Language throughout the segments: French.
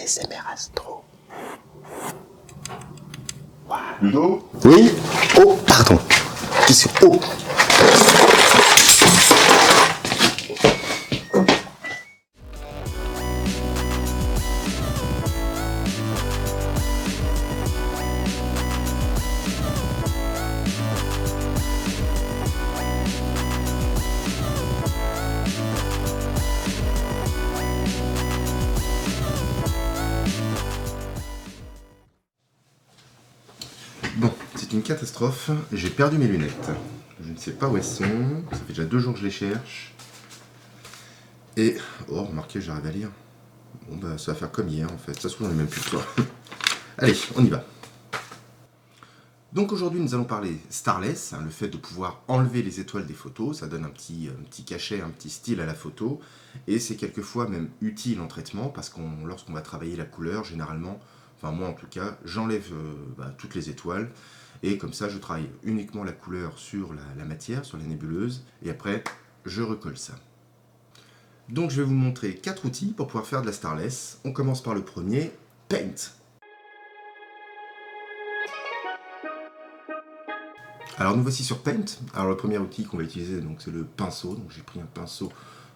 ASMR Astro. Wow. Ludo ? Oui. Oh, pardon. Qu'est-ce que... Oh. Bon, c'est une catastrophe. J'ai perdu mes lunettes. Je ne sais pas où elles sont. Ça fait déjà 2 jours que je les cherche. Et... Oh, remarquez, j'arrive à lire. Bon, bah, ça va faire comme hier, en fait. Ça se trouve, j'en ai même plus que toi. Allez, on y va. Donc aujourd'hui, nous allons parler starless, le fait de pouvoir enlever les étoiles des photos. Ça donne un petit cachet, un petit style à la photo. Et c'est quelquefois même utile en traitement, parce que lorsqu'on va travailler la couleur, généralement, enfin moi en tout cas, j'enlève toutes les étoiles. Et comme ça, je travaille uniquement la couleur sur la matière, sur la nébuleuse. Et après, je recolle ça. Donc je vais vous montrer 4 outils pour pouvoir faire de la starless. On commence par le premier, Paint. Alors nous voici sur Paint. Alors le premier outil qu'on va utiliser, donc c'est le pinceau. Donc j'ai pris un pinceau,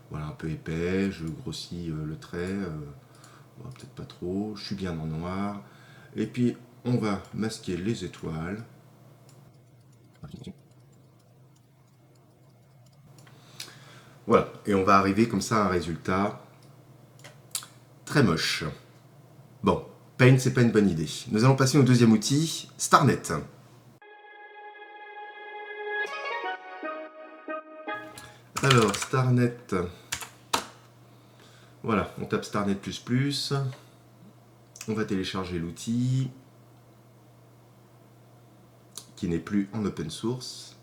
voilà, un peu épais. Je grossis le trait, peut-être pas trop. Je suis bien en noir. Et puis on va masquer les étoiles. Voilà. Et on va arriver comme ça à un résultat très moche. Bon, Paint c'est pas une bonne idée. Nous allons passer au deuxième outil, Starnet. Alors, Starnet, voilà, on tape Starnet++, on va télécharger l'outil, qui n'est plus en open source.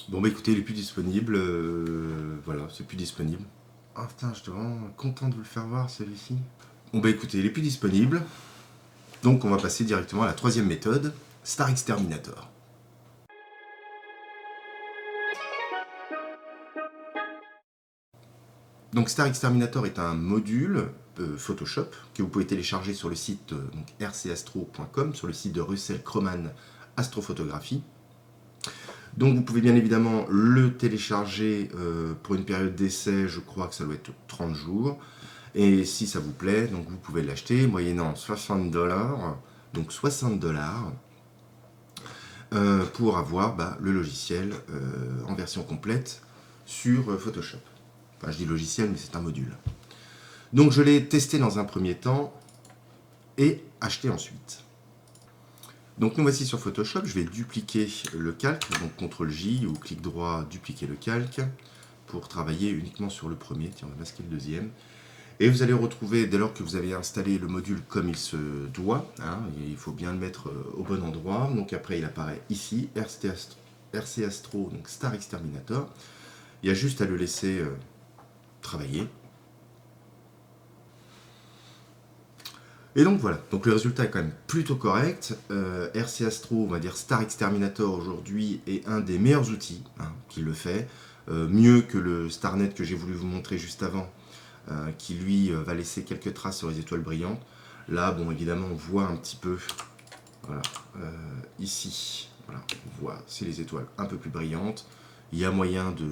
Bon bah écoutez, il est plus disponible, voilà, c'est plus disponible. Ah putain, je suis vraiment content de vous le faire voir celui-ci. Bon bah écoutez, il est plus disponible, donc on va passer directement à la troisième méthode, Star Exterminator. Donc Star Exterminator est un module Photoshop que vous pouvez télécharger sur le site rcastro.com, sur le site de Russell Croman Astrophotographie. Donc vous pouvez bien évidemment le télécharger pour une période d'essai, je crois que ça doit être 30 jours. Et si ça vous plaît, donc vous pouvez l'acheter moyennant $60, donc $60, pour avoir le logiciel en version complète sur Photoshop. Enfin, je dis logiciel, mais c'est un module. Donc je l'ai testé dans un premier temps et acheté ensuite. Donc nous voici sur Photoshop, je vais dupliquer le calque, donc CTRL-J ou clic droit, dupliquer le calque, pour travailler uniquement sur le premier. Tiens, on va masquer le deuxième. Et vous allez retrouver, dès lors que vous avez installé le module comme il se doit, il faut bien le mettre au bon endroit. Donc après il apparaît ici, RC Astro, donc Star Exterminator. Il y a juste à le laisser travailler. Et donc voilà, donc le résultat est quand même plutôt correct. RC Astro, on va dire Star Exterminator aujourd'hui, est un des meilleurs outils qui le fait. Mieux que le Starnet que j'ai voulu vous montrer juste avant, qui lui va laisser quelques traces sur les étoiles brillantes. Là, bon, évidemment, on voit un petit peu, voilà, ici, voilà, on voit, c'est les étoiles un peu plus brillantes. Il y a moyen de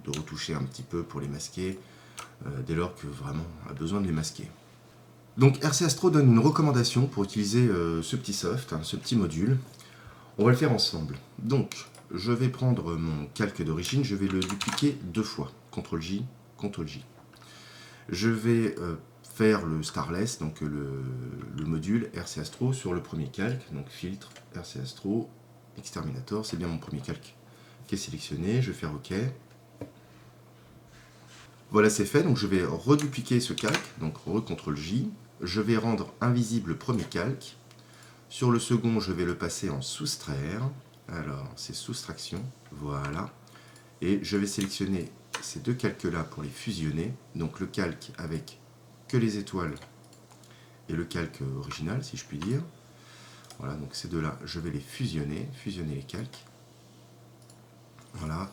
retoucher un petit peu pour les masquer, dès lors que vraiment on a besoin de les masquer. Donc RC Astro donne une recommandation pour utiliser ce petit soft, ce petit module. On va le faire ensemble. Donc, je vais prendre mon calque d'origine, je vais le dupliquer 2 fois. CTRL-J, CTRL-J. Je vais faire le Starless, donc le module RC Astro sur le premier calque, donc filtre, RC Astro, Exterminator, c'est bien mon premier calque qui est sélectionné, je vais faire OK. Voilà, c'est fait, donc je vais redupliquer ce calque, donc CTRL-J, je vais rendre invisible le premier calque, sur le second je vais le passer en soustraire, alors c'est soustraction, voilà, et je vais sélectionner ces 2 calques là pour les fusionner, donc le calque avec que les étoiles et le calque original si je puis dire. Voilà, donc ces deux là je vais les fusionner les calques, voilà,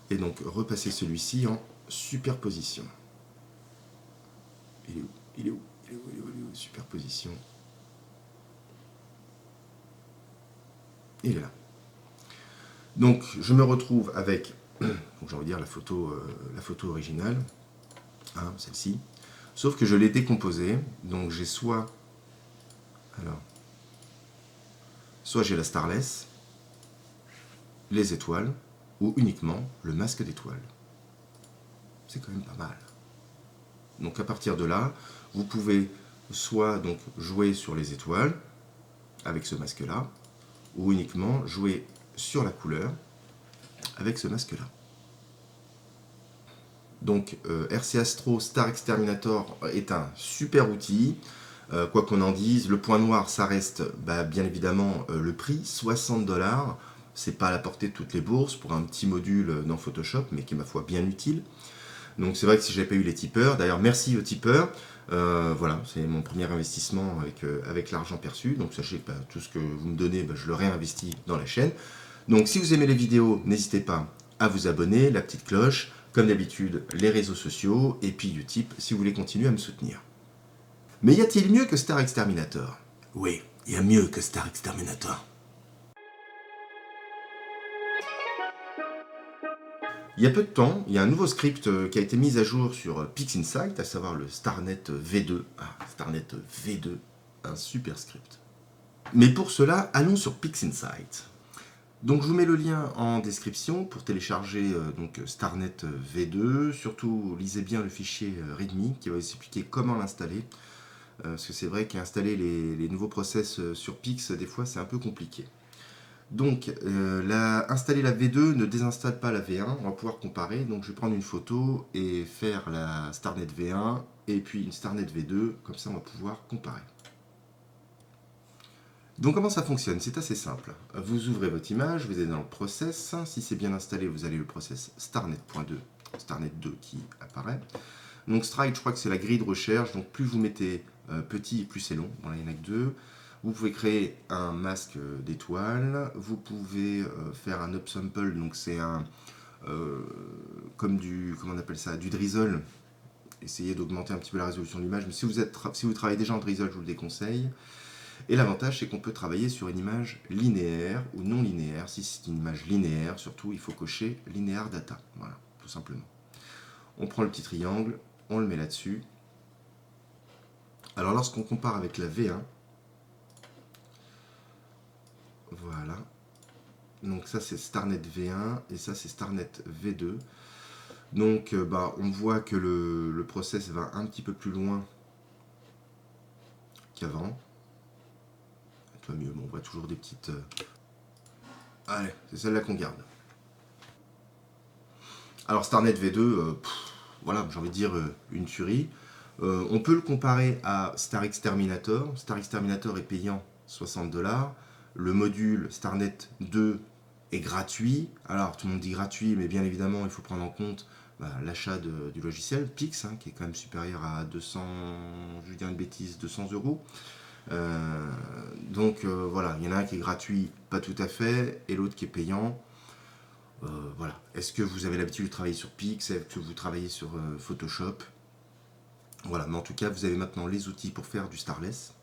et donc repasser celui-ci en superposition. Il est où? Il est où? Il est où? Il est où? Il est où? Superposition. Il est là. Donc je me retrouve avec, j'ai envie de dire la photo originale, hein, celle-ci. Sauf que je l'ai décomposée, donc j'ai soit j'ai la starless, les étoiles, ou uniquement le masque d'étoiles. C'est quand même pas mal. Donc à partir de là, vous pouvez soit donc jouer sur les étoiles avec ce masque-là, ou uniquement jouer sur la couleur avec ce masque-là. Donc RC Astro Star Exterminator est un super outil. Quoi qu'on en dise, le point noir, ça reste bien évidemment le prix, 60$. C'est pas à la portée de toutes les bourses pour un petit module dans Photoshop, mais qui est ma foi bien utile. Donc c'est vrai que si j'avais pas eu les tipeurs, d'ailleurs merci aux tipeurs, voilà, c'est mon premier investissement avec l'argent perçu. Donc sachez que tout ce que vous me donnez, je le réinvestis dans la chaîne. Donc si vous aimez les vidéos, n'hésitez pas à vous abonner, la petite cloche, comme d'habitude les réseaux sociaux, et puis Utip si vous voulez continuer à me soutenir. Mais y a-t-il mieux que Star Exterminator? Oui, il y a mieux que Star Exterminator. Il y a peu de temps, il y a un nouveau script qui a été mis à jour sur PixInsight, à savoir le StarNet V2. Ah, StarNet V2, un super script. Mais pour cela, allons sur PixInsight. Donc je vous mets le lien en description pour télécharger donc StarNet V2. Surtout, lisez bien le fichier README qui va vous expliquer comment l'installer. Parce que c'est vrai qu'installer les nouveaux process sur Pix, des fois, c'est un peu compliqué. Donc, installer la V2 ne désinstalle pas la V1, on va pouvoir comparer. Donc, je vais prendre une photo et faire la StarNet V1 et puis une StarNet V2, comme ça on va pouvoir comparer. Donc, comment ça fonctionne? C'est assez simple. Vous ouvrez votre image, vous allez dans le process. Si c'est bien installé, vous allez le process StarNet.2, StarNet 2 qui apparaît. Donc, Stride, je crois que c'est la grille de recherche. Donc, plus vous mettez petit, plus c'est long. Voilà, il n'y en a que deux. Vous pouvez créer un masque d'étoiles, vous pouvez faire un upsample, donc c'est un comme du, comment on appelle ça, du drizzle. Essayez d'augmenter un petit peu la résolution de l'image, mais si vous travaillez déjà en drizzle, je vous le déconseille. Et l'avantage, c'est qu'on peut travailler sur une image linéaire ou non linéaire. Si c'est une image linéaire, surtout, il faut cocher linéaire data. Voilà, tout simplement. On prend le petit triangle, on le met là-dessus. Alors lorsqu'on compare avec la V1, voilà, donc ça c'est StarNet V1 et ça c'est StarNet V2. Donc on voit que le process va un petit peu plus loin qu'avant. Toi mieux, on voit toujours des petites... Allez, c'est celle-là qu'on garde. Alors StarNet V2, voilà, j'ai envie de dire une tuerie. On peut le comparer à Star Exterminator. Star Exterminator est payant 60$. Le module StarNet 2 est gratuit. Alors, tout le monde dit gratuit, mais bien évidemment, il faut prendre en compte l'achat du logiciel Pix, qui est quand même supérieur à 200, je vais dire une bêtise, 200€. Donc, voilà, il y en a un qui est gratuit, pas tout à fait, et l'autre qui est payant. Voilà. Est-ce que vous avez l'habitude de travailler sur Pix? Est-ce que vous travaillez sur Photoshop? Voilà, mais en tout cas, vous avez maintenant les outils pour faire du Starless.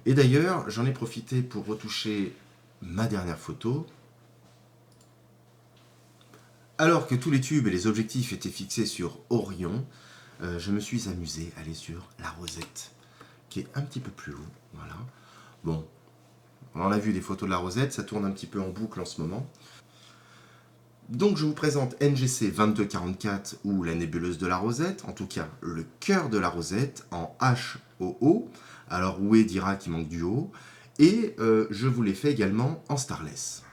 Et d'ailleurs, j'en ai profité pour retoucher ma dernière photo. Alors que tous les tubes et les objectifs étaient fixés sur Orion, je me suis amusé à aller sur la Rosette, qui est un petit peu plus haut. Voilà. Bon, on en a vu des photos de la Rosette, ça tourne un petit peu en boucle en ce moment. Donc je vous présente NGC 2244 ou la nébuleuse de la Rosette, en tout cas le cœur de la Rosette en HOO. Alors Oué dira qu'il manque du O. Et je vous l'ai fait également en Starless.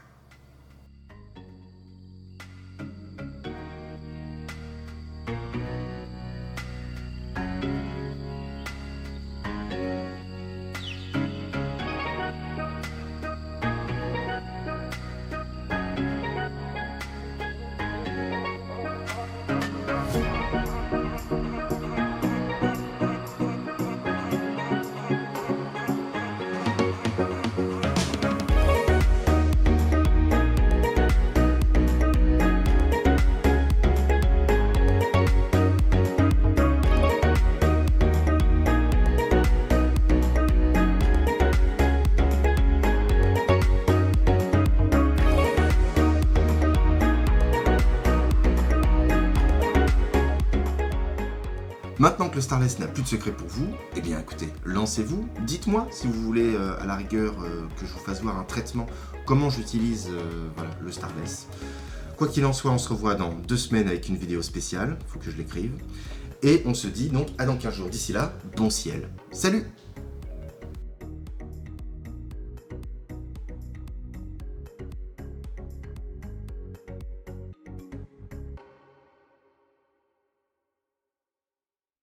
le Starless n'a plus de secret pour vous, eh bien écoutez, lancez-vous, dites-moi si vous voulez à la rigueur que je vous fasse voir un traitement, comment j'utilise voilà, le Starless. Quoi qu'il en soit, on se revoit dans 2 semaines avec une vidéo spéciale, faut que je l'écrive, et on se dit donc à dans 15 jours. D'ici là, bon ciel. Salut!